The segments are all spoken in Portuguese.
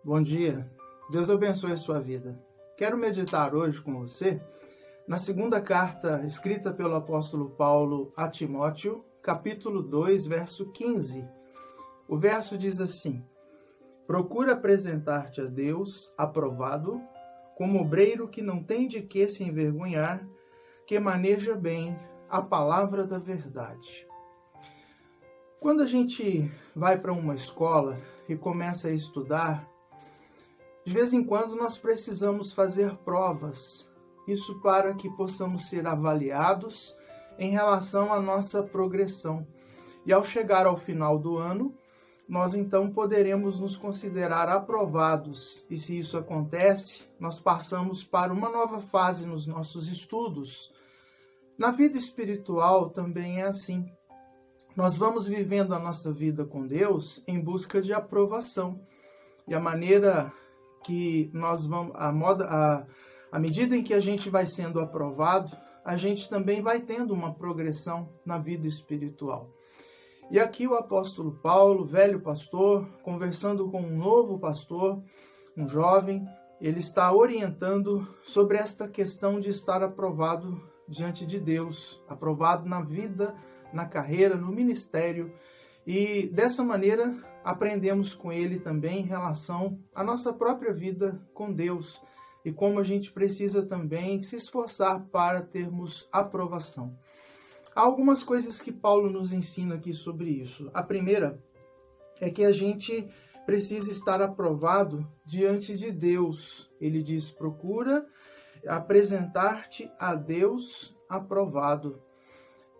Bom dia, Deus abençoe a sua vida. Quero meditar hoje com você na segunda carta escrita pelo apóstolo Paulo a Timóteo, capítulo 2, verso 15. O verso diz assim: procura apresentar-te a Deus aprovado, como obreiro que não tem de que se envergonhar, que maneja bem a palavra da verdade. Quando a gente vai para uma escola e começa a estudar, de vez em quando nós precisamos fazer provas, isso para que possamos ser avaliados em relação à nossa progressão. E ao chegar ao final do ano, nós então poderemos nos considerar aprovados. E se isso acontece, nós passamos para uma nova fase nos nossos estudos. Na vida espiritual também é assim. Nós vamos vivendo a nossa vida com Deus em busca de aprovação. E a maneira que nós vamos, à medida em que a gente vai sendo aprovado, a gente também vai tendo uma progressão na vida espiritual. E aqui o apóstolo Paulo, velho pastor, conversando com um novo pastor, um jovem, ele está orientando sobre esta questão de estar aprovado diante de Deus, aprovado na vida, na carreira, no ministério. E dessa maneira aprendemos com ele também em relação à nossa própria vida com Deus e como a gente precisa também se esforçar para termos aprovação. Há algumas coisas que Paulo nos ensina aqui sobre isso. A primeira é que a gente precisa estar aprovado diante de Deus. Ele diz: procura apresentar-te a Deus aprovado.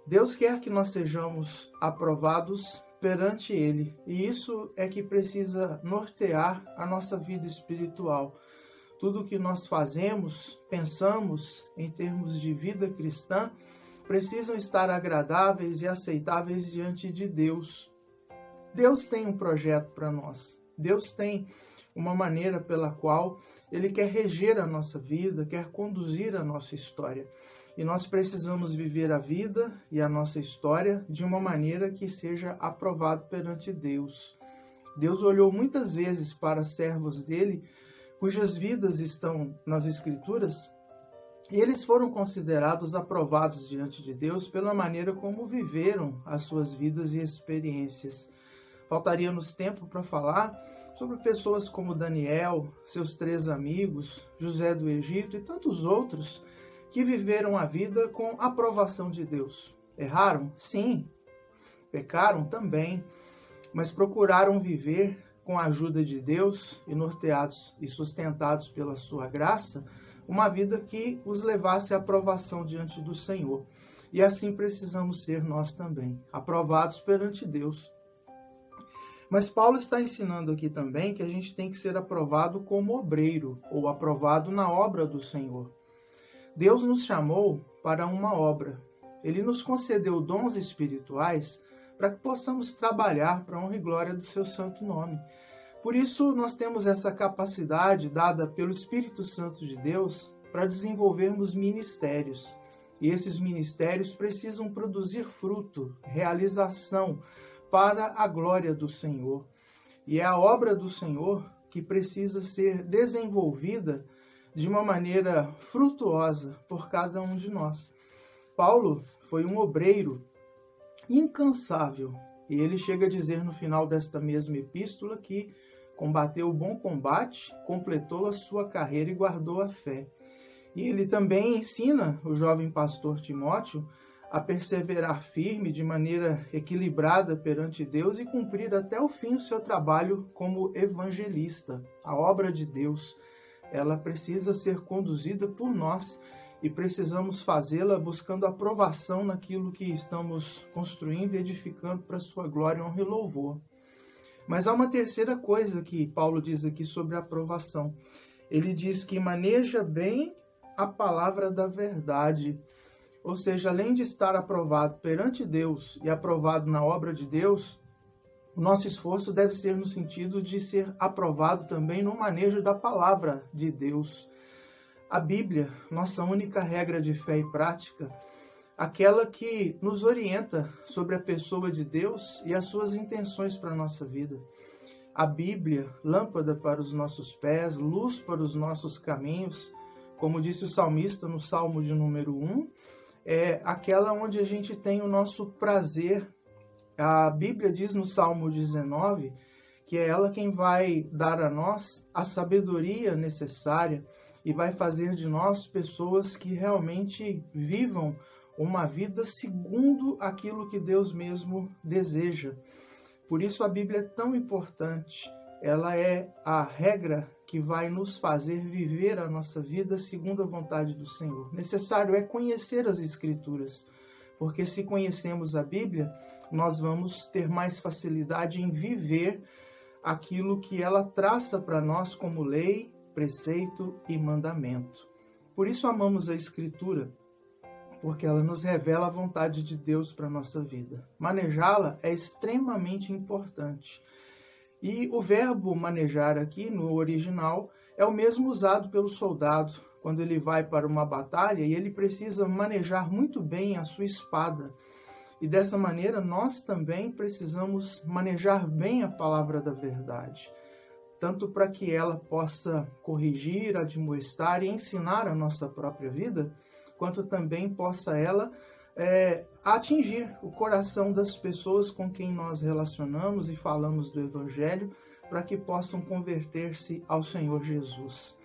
Deus quer que nós sejamos aprovados perante Ele, e isso é que precisa nortear a nossa vida espiritual. Tudo que nós fazemos, pensamos em termos de vida cristã, precisam estar agradáveis e aceitáveis diante de Deus. Deus tem um projeto para nós. Deus tem uma maneira pela qual Ele quer reger a nossa vida, quer conduzir a nossa história. E nós precisamos viver a vida e a nossa história de uma maneira que seja aprovado perante Deus. Deus olhou muitas vezes para servos dele, cujas vidas estão nas Escrituras, e eles foram considerados aprovados diante de Deus pela maneira como viveram as suas vidas e experiências. Faltaria-nos tempo para falar sobre pessoas como Daniel, seus 3 amigos, José do Egito e tantos outros que viveram a vida com aprovação de Deus. Erraram? Sim. Pecaram? Também. Mas procuraram viver com a ajuda de Deus e norteados e sustentados pela sua graça, uma vida que os levasse à aprovação diante do Senhor. E assim precisamos ser nós também, aprovados perante Deus. Mas Paulo está ensinando aqui também que a gente tem que ser aprovado como obreiro, ou aprovado na obra do Senhor. Deus nos chamou para uma obra. Ele nos concedeu dons espirituais para que possamos trabalhar para a honra e glória do seu santo nome. Por isso, nós temos essa capacidade dada pelo Espírito Santo de Deus para desenvolvermos ministérios. E esses ministérios precisam produzir fruto, realização para a glória do Senhor. E é a obra do Senhor que precisa ser desenvolvida de uma maneira frutuosa por cada um de nós. Paulo foi um obreiro incansável, e ele chega a dizer no final desta mesma epístola que combateu o bom combate, completou a sua carreira e guardou a fé. E ele também ensina o jovem pastor Timóteo a perseverar firme de maneira equilibrada perante Deus e cumprir até o fim o seu trabalho como evangelista. A obra de Deus, ela precisa ser conduzida por nós e precisamos fazê-la buscando aprovação naquilo que estamos construindo e edificando para a sua glória, honra e louvor. Mas há uma terceira coisa que Paulo diz aqui sobre a aprovação. Ele diz que maneja bem a palavra da verdade. Ou seja, além de estar aprovado perante Deus e aprovado na obra de Deus, o nosso esforço deve ser no sentido de ser aprovado também no manejo da palavra de Deus. A Bíblia, nossa única regra de fé e prática, aquela que nos orienta sobre a pessoa de Deus e as suas intenções para a nossa vida. a Bíblia, lâmpada para os nossos pés, luz para os nossos caminhos. Como disse o salmista no Salmo de número 1, é aquela onde a gente tem o nosso prazer. A Bíblia diz no Salmo 19 que é ela quem vai dar a nós a sabedoria necessária e vai fazer de nós pessoas que realmente vivam uma vida segundo aquilo que Deus mesmo deseja. Por isso a Bíblia é tão importante. Ela é a regra que vai nos fazer viver a nossa vida segundo a vontade do Senhor. Necessário é conhecer as Escrituras, porque se conhecemos a Bíblia, nós vamos ter mais facilidade em viver aquilo que ela traça para nós como lei, preceito e mandamento. Por isso amamos a Escritura, porque ela nos revela a vontade de Deus para a nossa vida. Manejá-la é extremamente importante. E o verbo manejar aqui, no original, é o mesmo usado pelo soldado quando ele vai para uma batalha e ele precisa manejar muito bem a sua espada. E dessa maneira, nós também precisamos manejar bem a palavra da verdade, tanto para que ela possa corrigir, admoestar e ensinar a nossa própria vida, quanto também possa ela atingir o coração das pessoas com quem nós relacionamos e falamos do Evangelho, para que possam converter-se ao Senhor Jesus.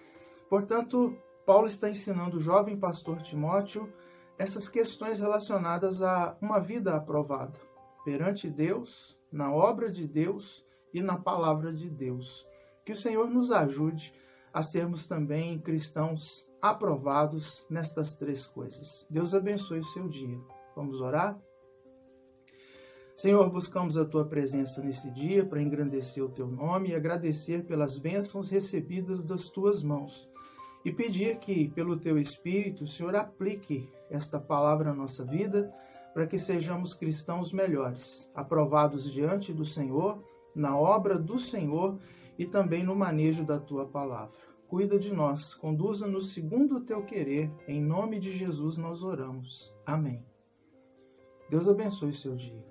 Portanto, Paulo está ensinando o jovem pastor Timóteo essas questões relacionadas a uma vida aprovada perante Deus, na obra de Deus e na palavra de Deus. Que o Senhor nos ajude a sermos também cristãos aprovados nestas três coisas. Deus abençoe o seu dia. Vamos orar? Senhor, buscamos a Tua presença nesse dia para engrandecer o Teu nome e agradecer pelas bênçãos recebidas das Tuas mãos. E pedir que, pelo Teu Espírito, o Senhor aplique esta palavra à nossa vida para que sejamos cristãos melhores, aprovados diante do Senhor, na obra do Senhor e também no manejo da Tua palavra. Cuida de nós, conduza-nos segundo o Teu querer, em nome de Jesus nós oramos. Amém. Deus abençoe o seu dia.